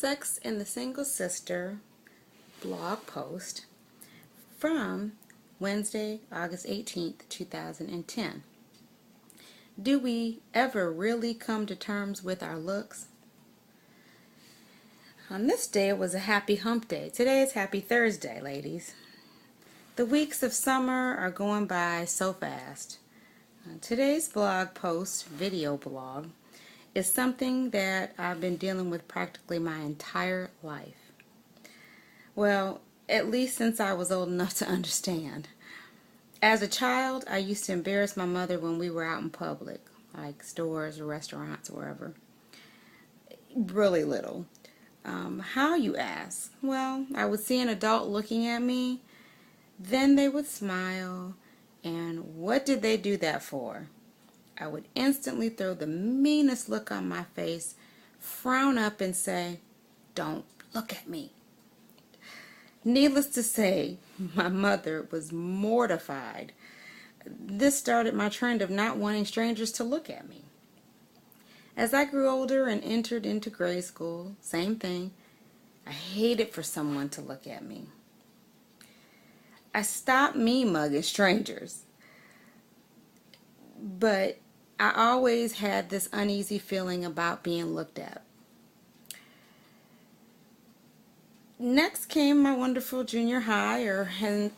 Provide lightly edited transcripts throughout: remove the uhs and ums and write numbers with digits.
Sex and the Single Sister blog post from Wednesday, August 18th, 2010. Do we ever really come to terms with our looks? On this day, it was a happy hump day. Today is happy Thursday, ladies. The weeks of summer are going by so fast. Today's blog post, video blog, is something that I've been dealing with practically my entire life. Well, at least since I was old enough to understand. As a child, I used to embarrass my mother when we were out in public, like stores or restaurants or wherever. Really little. How, you ask? Well, I would see an adult looking at me, then they would smile, and what did they do that for? I would instantly throw the meanest look on my face, frown up and say, "Don't look at me." Needless to say, my mother was mortified. This started my trend of not wanting strangers to look at me. As I grew older and entered into grade school, same thing. I hated for someone to look at me. I stopped mugging strangers, but I always had this uneasy feeling about being looked at. Next came my wonderful junior high, or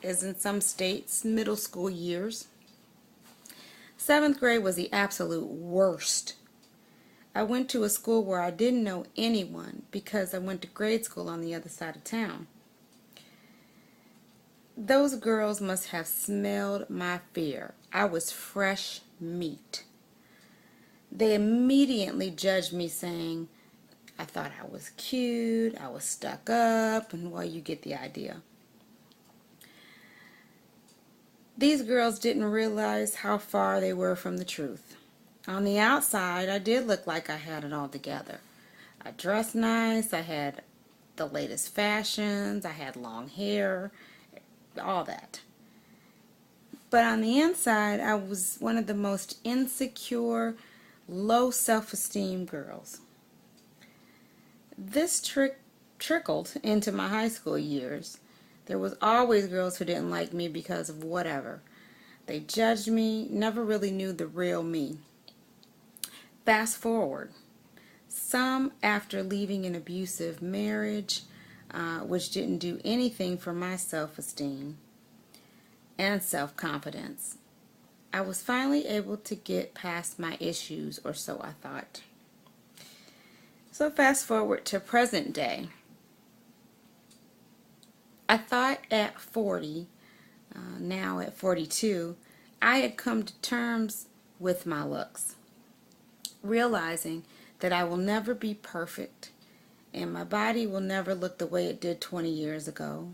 as in some states, middle school years. 7th grade was the absolute worst. I went to a school where I didn't know anyone because I went to grade school on the other side of town. Those girls must have smelled my fear. I was fresh meat. They immediately judged me, saying I thought I was cute, I was stuck up, and well, you get the idea. These girls didn't realize how far they were from the truth. On the outside, I did look like I had it all together. I dressed nice, I had the latest fashions, I had long hair, all that. But on the inside, I was one of the most insecure, low self-esteem girls. This trickled into my high school years. There was always girls who didn't like me because of whatever. They judged me, never really knew the real me. Fast forward. Some after leaving an abusive marriage, which didn't do anything for my self-esteem and self-confidence. I was finally able to get past my issues, or so I thought. So fast forward to present day. I thought at 40, now at 42, I had come to terms with my looks, realizing that I will never be perfect and my body will never look the way it did 20 years ago,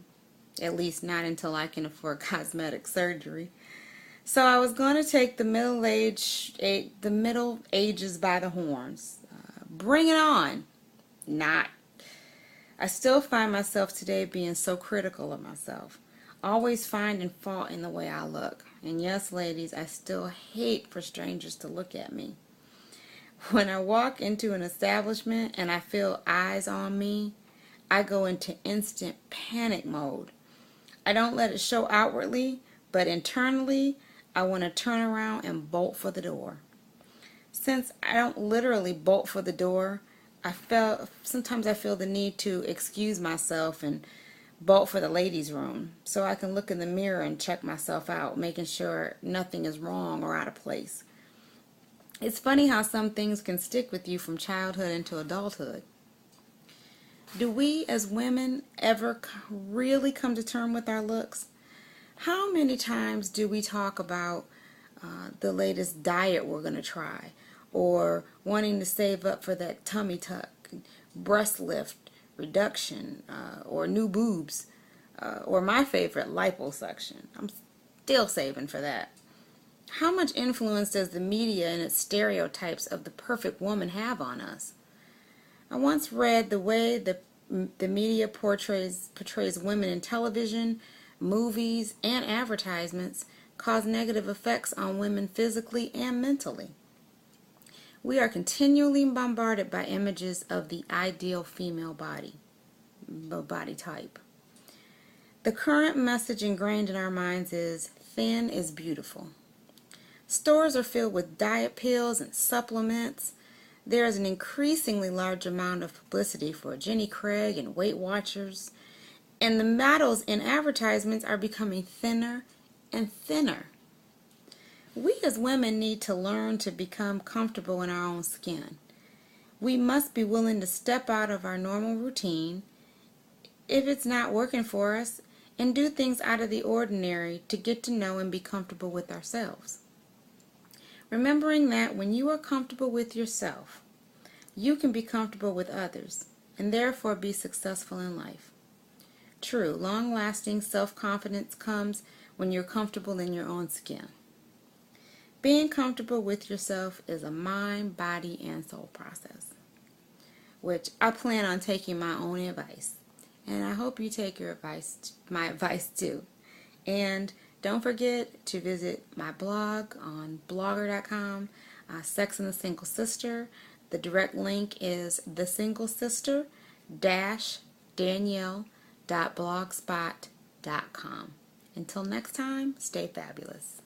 at least not until I can afford cosmetic surgery. So I was going to take the middle ages by the horns. Bring it on. Not. I still find myself today being so critical of myself, always finding fault in the way I look. And yes, ladies, I still hate for strangers to look at me. When I walk into an establishment and I feel eyes on me, I go into instant panic mode. I don't let it show outwardly, but internally, I want to turn around and bolt for the door. Since I don't literally bolt for the door, sometimes I feel the need to excuse myself and bolt for the ladies' room so I can look in the mirror and check myself out, making sure nothing is wrong or out of place. It's funny how some things can stick with you from childhood into adulthood. Do we as women ever really come to terms with our looks? How many times do we talk about the latest diet we're going to try, or wanting to save up for that tummy tuck, breast lift, reduction, or new boobs, or my favorite, liposuction? I'm still saving for that. How much influence does the media and its stereotypes of the perfect woman have on us? I once read the way the media portrays women in television, movies, and advertisements cause negative effects on women physically and mentally. We are continually bombarded by images of the ideal female body type. The current message ingrained in our minds is thin is beautiful. Stores are filled with diet pills and supplements. There is an increasingly large amount of publicity for Jenny Craig and Weight Watchers, and the models in advertisements are becoming thinner and thinner. We as women need to learn to become comfortable in our own skin. We must be willing to step out of our normal routine if it's not working for us and do things out of the ordinary to get to know and be comfortable with ourselves. Remembering that when you are comfortable with yourself, you can be comfortable with others and therefore be successful in life. True, long-lasting self-confidence comes when you're comfortable in your own skin. Being comfortable with yourself is a mind, body, and soul process, which I plan on taking my own advice. And I hope you take my advice too. And don't forget to visit my blog on blogger.com, Sex and the Single Sister. The direct link is thesinglesister-danielle.blogspot.com. Until next time, stay fabulous.